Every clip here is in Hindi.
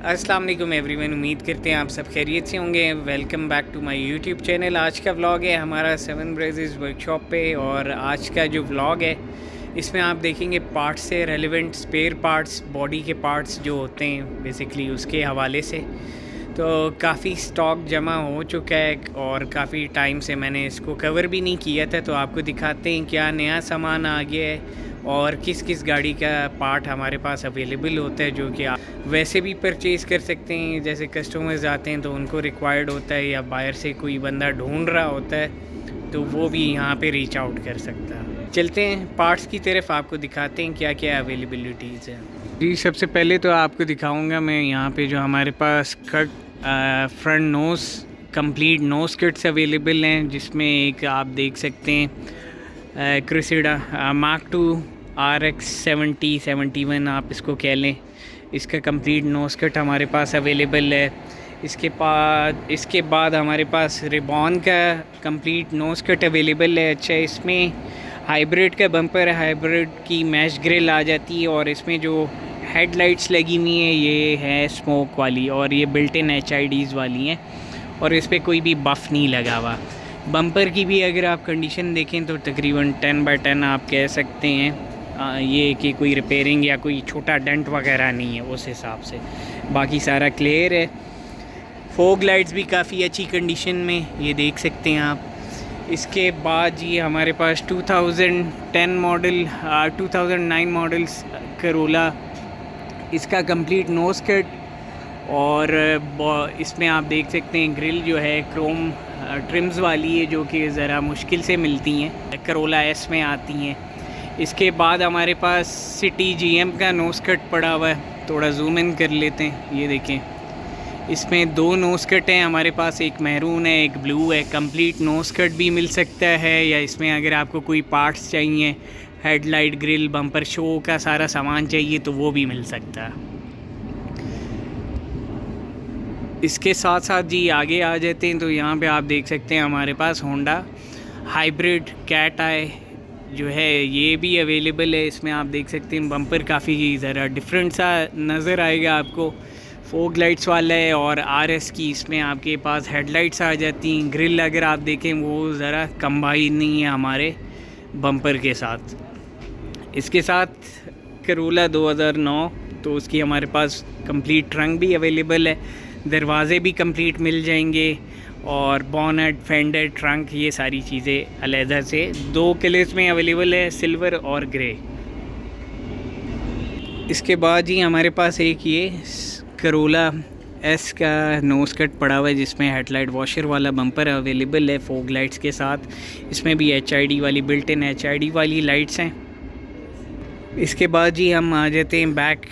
अस्सलाम वालेकुम एवरीवन। उम्मीद करते हैं आप सब खैरियत से होंगे। Welcome back to my YouTube channel. आज का व्लॉग है हमारा सेवन ब्रेजेस वर्कशॉप पे, और आज का जो व्लॉग है इसमें आप देखेंगे पार्ट्स से रेलेवेंट स्पेयर पार्ट्स, बॉडी के पार्ट्स जो होते हैं बेसिकली उसके हवाले से। तो काफ़ी स्टॉक जमा हो चुका है और काफ़ी टाइम से मैंने इसको कवर भी नहीं किया था, तो आपको दिखाते हैं क्या नया सामान आ गया है और किस किस गाड़ी का पार्ट हमारे पास अवेलेबल होता है, जो कि आप वैसे भी परचेज़ कर सकते हैं। जैसे कस्टमर्स आते हैं तो उनको रिक्वायर्ड होता है, या बाहर से कोई बंदा ढूंढ रहा होता है तो वो भी यहाँ पे रीच आउट कर सकता है। चलते हैं पार्ट्स की तरफ, आपको दिखाते हैं क्या क्या अवेलेबिलिटीज़ है। जी, सबसे पहले तो आपको दिखाऊंगा मैं यहाँ पे जो हमारे पास cut front nose complete nose kits available हैं, जिसमें एक आप देख सकते हैं क्रूसेडा मार्क 2 RX 7071 आप इसको कह लें। इसका कंप्लीट नोज़ किट हमारे पास अवेलेबल है। इसके बाद हमारे पास रिबॉन का कंप्लीट नोज़ किट अवेलेबल है। अच्छा, इसमें हाइब्रिड का बम्पर है, हाइब्रिड की मैश ग्रिल आ जाती है, और इसमें जो हेडलाइट्स लगी हुई हैं ये है स्मोक वाली, और ये बिल्ट इन HIDs वाली हैं, और इस पर कोई भी बफ़ नहीं लगा हुआ। बम्पर की भी अगर आप कंडीशन देखें तो तकरीबन 10/10 आप कह सकते हैं। ये कि कोई रिपेयरिंग या कोई छोटा डेंट वगैरह नहीं है उस हिसाब से, बाकी सारा क्लियर है। फोग लाइट्स भी काफ़ी अच्छी कंडीशन में, ये देख सकते हैं आप। इसके बाद ये हमारे पास 2010 मॉडल 2009 मॉडल्स करोला, इसका कंप्लीट नोज़ किट, और इसमें आप देख सकते हैं ग्रिल जो है क्रोम ट्रिम्स वाली है, जो कि ज़रा मुश्किल से मिलती हैं, करोला S में आती हैं। इसके बाद हमारे पास सिटी GM का नोज़ किट पड़ा हुआ है, थोड़ा जूम इन कर लेते हैं। ये देखें, इसमें 2 नोज़ किट हैं हमारे पास, एक मैरून है एक ब्लू है। कंप्लीट नोज़ किट भी मिल सकता है, या इसमें अगर आपको कोई पार्ट्स चाहिए, हेडलाइट ग्रिल बम्पर शो का सारा सामान चाहिए तो वो भी मिल सकता है। इसके साथ साथ जी आगे आ जाते हैं तो यहाँ पे आप देख सकते हैं हमारे पास होंडा हाइब्रिड कैट आई जो है ये भी अवेलेबल है। इसमें आप देख सकते हैं बम्पर काफ़ी ज़रा डिफरेंट सा नज़र आएगा आपको, फोग लाइट्स वाला है, और RS की इसमें आपके पास हेडलाइट्स आ जाती हैं। ग्रिल अगर आप देखें वो ज़रा कंबाइन नहीं है हमारे बम्पर के साथ। इसके साथ करोला 2009, तो उसकी हमारे पास कंप्लीट ट्रंक भी अवेलेबल है, दरवाज़े भी कंप्लीट मिल जाएंगे, और बॉनेट फेंडर ट्रंक ये सारी चीज़ें अलहदा से 2 कलर्स में अवेलेबल है, सिल्वर और ग्रे। इसके बाद ही हमारे पास एक ये करोला S का नोज़ कट पड़ा हुआ है, जिसमें हेडलाइट वॉशर वाला बम्पर अवेलेबल है फोग लाइट्स के साथ। इसमें भी HID वाली बिल्ट इन HID वाली लाइट्स हैं। इसके बाद जी हम आ जाते हैं बैक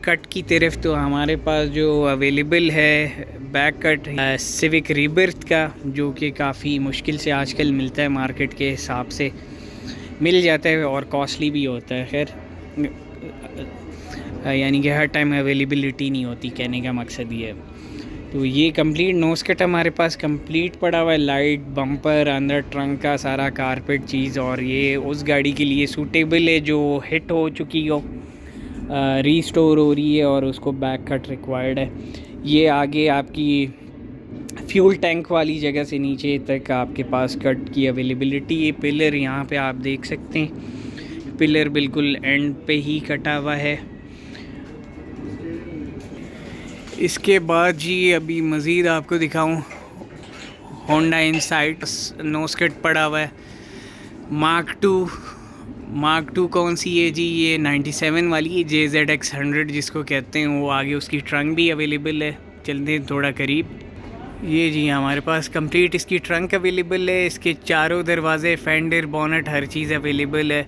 कट की तरफ। तो हमारे पास जो अवेलेबल है बैक कट सिविक रीबर्थ का, जो कि काफ़ी मुश्किल से आजकल मिलता है, मार्केट के हिसाब से मिल जाता है और कॉस्टली भी होता है। खैर यानी कि हर टाइम अवेलेबिलिटी नहीं होती, कहने का मकसद ये है। तो ये कंप्लीट नोज़ कट हमारे पास कंप्लीट पड़ा हुआ है, लाइट बम्पर अंदर ट्रंक का सारा कारपेट चीज़, और ये उस गाड़ी के लिए सूटेबल है जो हिट हो चुकी हो, रीस्टोर हो रही है, और उसको बैक कट रिक्वायर्ड है। ये आगे आपकी फ्यूल टैंक वाली जगह से नीचे तक आपके पास कट की अवेलेबिलिटी। ये पिलर यहाँ पे आप देख सकते हैं, पिलर बिल्कुल एंड पे ही कटा हुआ है। इसके बाद जी अभी मज़ीद आपको दिखाऊं, होंडा इनसाइट नोज़ किट पड़ा हुआ है, मार्क 2 कौन सी है जी, ये 97 वाली JZX 100 जिसको कहते हैं वो। आगे उसकी ट्रंक भी अवेलेबल है, चलते हैं थोड़ा करीब। ये जी हमारे पास कंप्लीट इसकी ट्रंक अवेलेबल है, इसके चारों दरवाजे फेंडर बॉनेट हर चीज़ अवेलेबल है।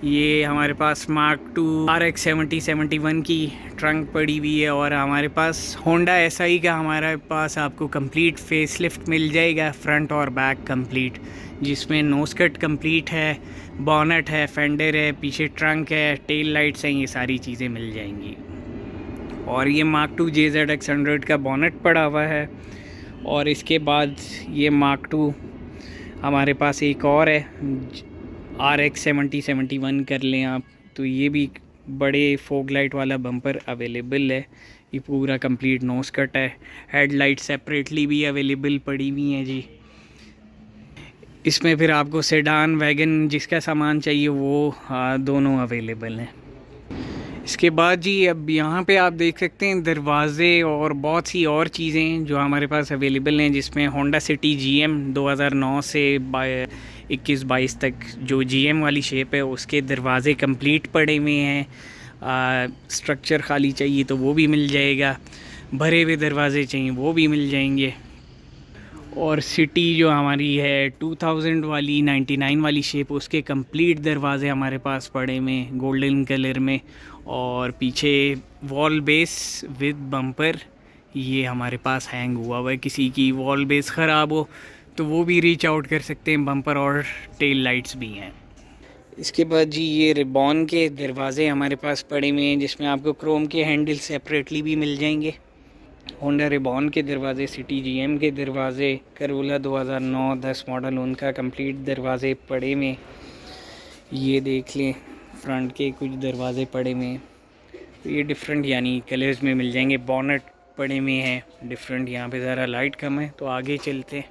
ये हमारे पास मार्क 2 RX 7071 की ट्रंक पड़ी हुई है, और हमारे पास होंडा SI का हमारे पास आपको कंप्लीट फेस लिफ्ट मिल जाएगा, फ्रंट और बैक कंप्लीट, जिसमें नोज़ कट कंप्लीट है, बॉनेट है, फेंडर है, पीछे ट्रंक है, टेल लाइट्स हैं, ये सारी चीज़ें मिल जाएंगी। और ये मार्क 2 JZX 100 का बॉनेट पड़ा हुआ है। और इसके बाद ये मार्क 2 हमारे पास एक और है, RX 7071 कर लें आप, तो ये भी बड़े फोग लाइट वाला बम्पर अवेलेबल है। ये पूरा कंप्लीट नोज कट है। हेडलाइट सेपरेटली भी अवेलेबल पड़ी हुई हैं जी। इसमें फिर आपको सेडान वैगन जिसका सामान चाहिए वो दोनों अवेलेबल हैं। इसके बाद जी अब यहाँ पे आप देख सकते हैं दरवाज़े और बहुत सी और चीज़ें जो हमारे पास अवेलेबल हैं, जिसमें होंडा सिटी GM 2009 से 21-22 तक जो GM वाली शेप है उसके दरवाज़े कंप्लीट पड़े हुए हैं। स्ट्रक्चर खाली चाहिए तो वो भी मिल जाएगा, भरे हुए दरवाज़े चाहिए वो भी मिल जाएंगे। और सिटी जो हमारी है 2000 वाली 99 वाली शेप, उसके कंप्लीट दरवाज़े हमारे पास पड़े हुए गोल्डन कलर में। और पीछे वॉल बेस विद बम्पर ये हमारे पास हैंग हुआ है। किसी की वॉल बेस ख़राब हो तो वो भी रीच आउट कर सकते हैं। बम्पर और टेल लाइट्स भी हैं। इसके बाद जी ये रिबॉन के दरवाज़े हमारे पास पड़े हुए हैं, जिसमें आपको क्रोम के हैंडल सेपरेटली भी मिल जाएंगे। होंडा रिबॉन के दरवाज़े, सिटी GM के दरवाज़े, करोला 2009-10 मॉडल उनका कंप्लीट दरवाज़े पड़े में। ये देख लें फ्रंट के कुछ दरवाज़े पड़े में, तो ये डिफरेंट यानी कलर्स में मिल जाएंगे। बॉनेट पड़े में हैं डिफरेंट। यहाँ पे ज़रा लाइट कम है तो आगे चलते।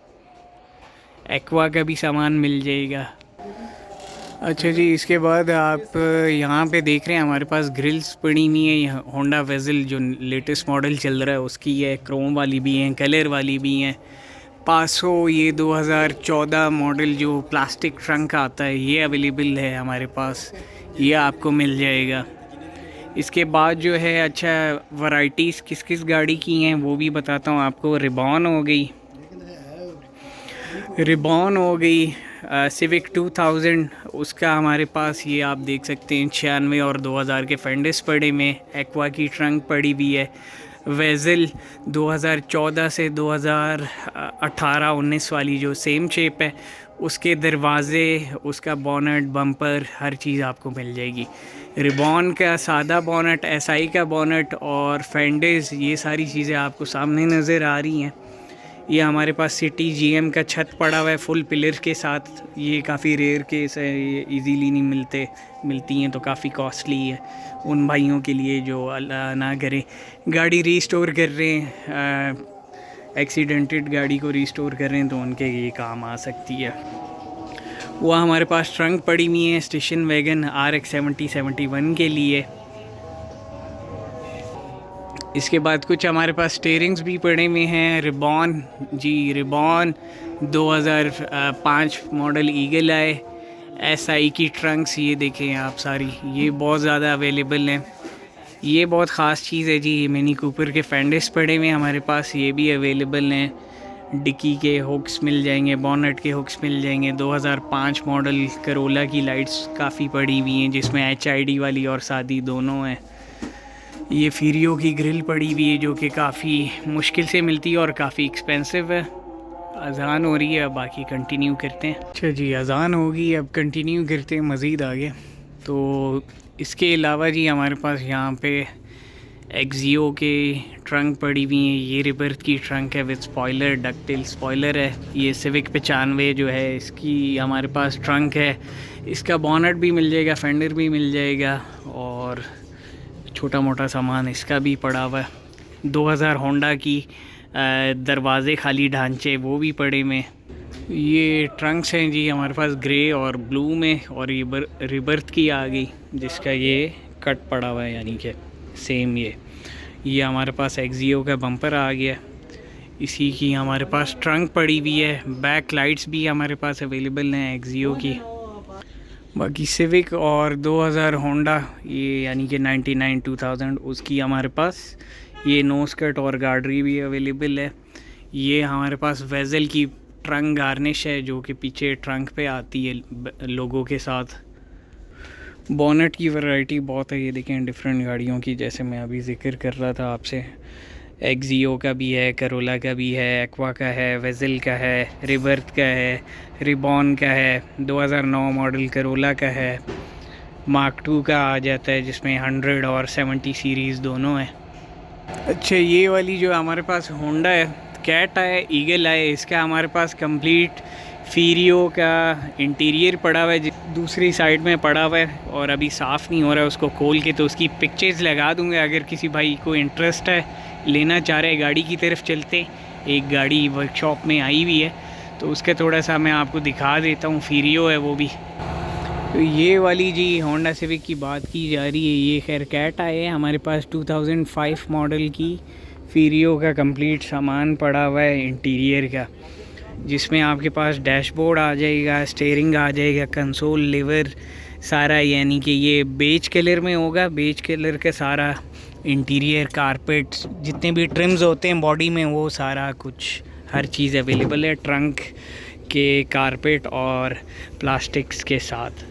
एक्वा का भी सामान मिल जाएगा। अच्छा जी, इसके बाद आप यहाँ पे देख रहे हैं हमारे पास ग्रिल्स पड़ी हुई हैं। होंडा वेज़ल जो लेटेस्ट मॉडल चल रहा है उसकी है, क्रोम वाली भी हैं, कलर वाली भी हैं। पासो ये 2014 मॉडल जो प्लास्टिक ट्रंक आता है ये अवेलेबल है हमारे पास, ये आपको मिल जाएगा। इसके बाद जो है अच्छा वैराइटीज़ किस किस गाड़ी की हैं वो भी बताता हूँ आपको। रिबॉन हो गई सिविक 2000, उसका हमारे पास ये आप देख सकते हैं 96 और 2000 के फेंडर्स पड़े में। एक्वा की ट्रंक पड़ी हुई है। वेज़ल 2014 से 2018-19 वाली जो सेम शेप है उसके दरवाज़े, उसका बॉनेट, बम्पर, हर चीज़ आपको मिल जाएगी। रिबॉन का सादा बॉनेट, SI का बॉनेट और फेंडर्स, ये सारी चीज़ें आपको सामने नज़र आ रही हैं। ये हमारे पास सिटी GM का छत पड़ा हुआ है फुल पिलर के साथ। ये काफ़ी रेयर केस है, ये इजीली नहीं मिलती हैं तो काफ़ी कॉस्टली है उन भाइयों के लिए जो अल्लाह ना करे गाड़ी रीस्टोर कर रहे हैं, एक्सीडेंटेड गाड़ी को रीस्टोर कर रहे हैं तो उनके ये काम आ सकती है। वो हमारे पास ट्रंक पड़ी हुई है स्टेशन वैगन RX 70-71 के लिए। इसके बाद कुछ हमारे पास स्टीयरिंग्स भी पड़े हुए हैं। रिबॉन 2005 मॉडल ईगल आए, SI की ट्रंक्स ये देखें आप सारी, ये बहुत ज़्यादा अवेलेबल हैं। ये बहुत ख़ास चीज़ है जी। ये मिनी कूपर के फेंडर्स पड़े हुए हैं हमारे पास, ये भी अवेलेबल हैं। डिक्की के हुक्स मिल जाएंगे, बॉनेट के हुक्स मिल जाएंगे। 2005 मॉडल करोला की लाइट्स काफ़ी पड़ी हुई हैं जिसमें HID वाली और सादी दोनों हैं। ये फीरियो की ग्रिल पड़ी हुई है जो कि काफ़ी मुश्किल से मिलती है और काफ़ी एक्सपेंसिव है। अज़ान हो रही है, अब बाकी कंटिन्यू करते हैं। अच्छा जी, अज़ान होगी, अब कंटिन्यू करते हैं मज़ीद आगे। तो इसके अलावा जी हमारे पास यहाँ पे एक्जियो के ट्रंक पड़ी हुई हैं। ये रिबर्थ की ट्रंक है विद स्पॉयलर, डकटेल स्पॉयलर है। ये सिविक 95 जो है इसकी हमारे पास ट्रंक है। इसका बॉनेट भी मिल जाएगा, फेंडर भी मिल जाएगा और छोटा मोटा सामान इसका भी पड़ा हुआ है। 2000 होंडा की दरवाज़े खाली ढांचे वो भी पड़े में। ये ट्रंक्स हैं जी हमारे पास ग्रे और ब्लू में, और ये रिबर्थ की आ गई जिसका ये कट पड़ा हुआ है यानी कि सेम। ये हमारे पास एक्जियो का बम्पर आ गया, इसी की हमारे पास ट्रंक पड़ी हुई है। बैक लाइट्स भी हमारे पास अवेलेबल हैं एक्जियो की। बाकी सिविक और 2000 होंडा ये यानी कि 99-2000 उसकी हमारे पास ये नोज कट और गार्डरी भी अवेलेबल है। ये हमारे पास वेज़ल की ट्रंक गार्निश है जो कि पीछे ट्रंक पे आती है लोगों के साथ। बॉनेट की वैरायटी बहुत है, ये देखें डिफरेंट गाड़ियों की, जैसे मैं अभी जिक्र कर रहा था आपसे। एक्जियो का भी है, करोला का भी है, एक्वा का है, वेज़ल का है, रिबर्थ का है, रिबॉन का है, 2009 मॉडल करोला का है, मार्क 2 का आ जाता है जिसमें 100 और 70 सीरीज़ दोनों हैं। अच्छा, ये वाली जो हमारे पास होंडा है, कैट है, ईगल है, इसका हमारे पास कंप्लीट फीरियो का इंटीरियर पड़ा हुआ है, दूसरी साइड में पड़ा हुआ है और अभी साफ़ नहीं हो रहा है। उसको खोल के तो उसकी पिक्चर्स लगा दूँगा। अगर किसी भाई को इंटरेस्ट है, लेना चाह रहे गाड़ी की तरफ चलते। एक गाड़ी वर्कशॉप में आई हुई है तो उसका थोड़ा सा मैं आपको दिखा देता हूँ। फीरियो है वो भी। तो ये वाली जी होंडा सिविक की बात की जा रही है। ये खैर कैट आए है हमारे पास 2005 मॉडल की। फीरियो का कंप्लीट सामान पड़ा हुआ है इंटीरियर का, जिसमें आपके पास डैशबोर्ड आ जाएगा, स्टीयरिंग आ जाएगा, कंसोल, लिवर सारा, यानी कि ये बेज कलर में होगा। बेज कलर का सारा इंटीरियर, कारपेट्स, जितने भी ट्रिम्स होते हैं बॉडी में, वो सारा कुछ हर चीज़ अवेलेबल है ट्रंक के कारपेट और प्लास्टिक्स के साथ।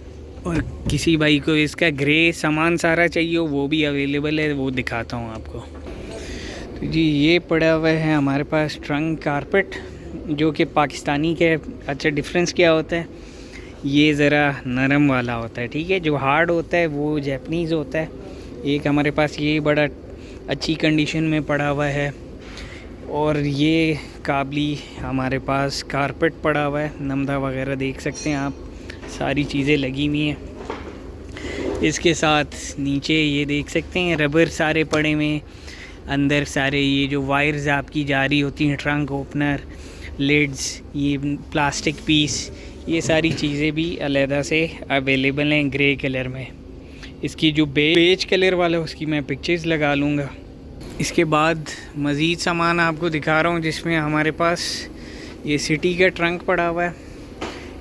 और किसी भाई को इसका ग्रे सामान सारा चाहिए वो भी अवेलेबल है, वो दिखाता हूँ आपको। तो जी ये पड़ा हुआ है हमारे पास ट्रंक कारपेट, जो कि पाकिस्तानी के। अच्छा डिफरेंस क्या होता है, ये ज़रा नरम वाला होता है, ठीक है। जो हार्ड होता है वो जैपनीज़ होता है। एक हमारे पास ये बड़ा अच्छी कंडीशन में पड़ा हुआ है। और ये काबली हमारे पास कारपेट पड़ा हुआ है, नमदा वगैरह देख सकते हैं आप, सारी चीज़ें लगी हुई हैं। इसके साथ नीचे ये देख सकते हैं रबर सारे पड़े हुए हैं। अंदर सारे ये जो वायर्स आपकी जारी होती हैं, ट्रंक ओपनर, लिड्स, ये प्लास्टिक पीस, ये सारी चीज़ें भी अलहदा से अवेलेबल हैं ग्रे कलर में। इसकी जो बेज कलर वाला है उसकी मैं पिक्चर्स लगा लूँगा। इसके बाद मज़ीद सामान आपको दिखा रहा हूँ, जिसमें हमारे पास ये सिटी का ट्रंक पड़ा हुआ है।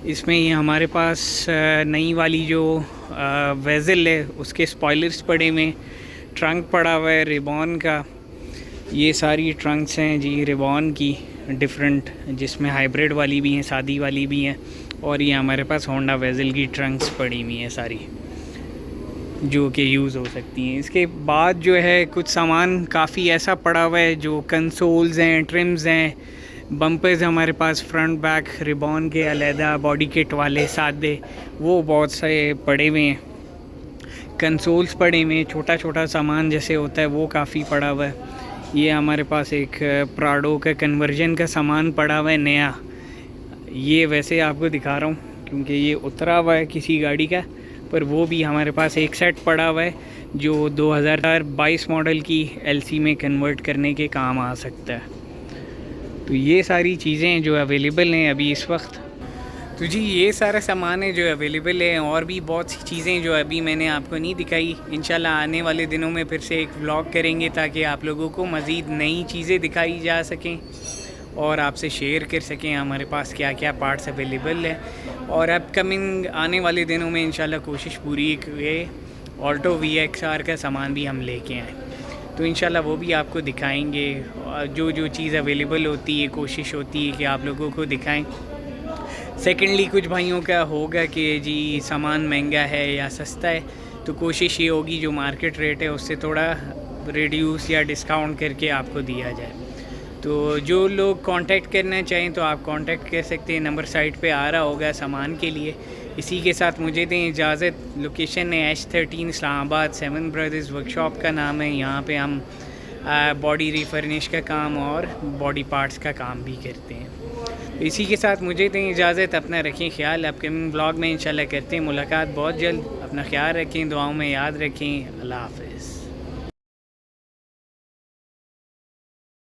इसमें ये हमारे पास नई वाली जो वेज़ल है उसके स्पॉयलर्स पड़े हुए, ट्रंक पड़ा हुआ है रिबॉन का। ये सारी ट्रंक्स हैं जी रिबॉन की, डिफरेंट, जिसमें हाइब्रिड वाली भी हैं, सादी वाली भी हैं। और ये हमारे पास होंडा वेज़ल की ट्रंक्स पड़ी हुई हैं सारी, जो कि यूज़ हो सकती हैं। इसके बाद जो है कुछ सामान काफ़ी ऐसा पड़ा हुआ है, जो कंसोल्स हैं, ट्रिम्स हैं, बम्पर्स हमारे पास फ्रंट बैक रिबॉन के अलहदा, बॉडी किट वाले सादे, वो बहुत सारे पड़े हुए हैं। कंसोल्स पड़े हुए हैं, छोटा छोटा सामान जैसे होता है वो काफ़ी पड़ा हुआ है। ये हमारे पास एक प्राडो का कन्वर्जन का सामान पड़ा हुआ है नया। ये वैसे आपको दिखा रहा हूँ क्योंकि ये उतरा हुआ है किसी गाड़ी का, पर वो भी हमारे पास एक सेट पड़ा हुआ है जो 2022 मॉडल की एलसी में कन्वर्ट करने के काम आ सकता है। तो ये सारी चीज़ें जो अवेलेबल हैं अभी इस वक्त। तो जी ये सारा सामान है जो अवेलेबल है, और भी बहुत सी चीज़ें जो अभी मैंने आपको नहीं दिखाई। इंशाल्लाह आने वाले दिनों में फिर से एक व्लॉग करेंगे ताकि आप लोगों को मज़ीद नई चीज़ें दिखाई जा सकें और आपसे शेयर कर सकें हमारे पास क्या क्या पार्ट्स अवेलेबल है। और अपकमिंग आने वाले दिनों में इंशाल्लाह कोशिश पूरी है ऑल्टो VXR का सामान भी हम लेके आएँ, तो इंशाल्लाह वो भी आपको दिखाएंगे। जो जो चीज़ अवेलेबल होती है कोशिश होती है कि आप लोगों को दिखाएं। सेकेंडली कुछ भाइयों का होगा कि जी सामान महंगा है या सस्ता है, तो कोशिश ये होगी जो मार्केट रेट है उससे थोड़ा रिड्यूस या डिस्काउंट करके आपको दिया जाए। तो जो लोग कांटेक्ट करना चाहें तो आप कांटेक्ट कर सकते हैं, नंबर साइट पे आ रहा होगा सामान के लिए। इसी के साथ मुझे दें इजाज़त। लोकेशन है H13 इस्लामाबाद, 7 ब्रदर्स वर्कशॉप का नाम है। यहाँ पे हम बॉडी रिफर्निश का काम और बॉडी पार्ट्स का काम भी करते हैं। इसी के साथ मुझे दें इजाज़त। अपना रखें ख्याल, अपकमिंग ब्लॉग में इंशाल्लाह करते हैं मुलाकात बहुत जल्द। अपना ख्याल रखें, दुआओं में याद रखें। अल्लाह हाफ़िज़।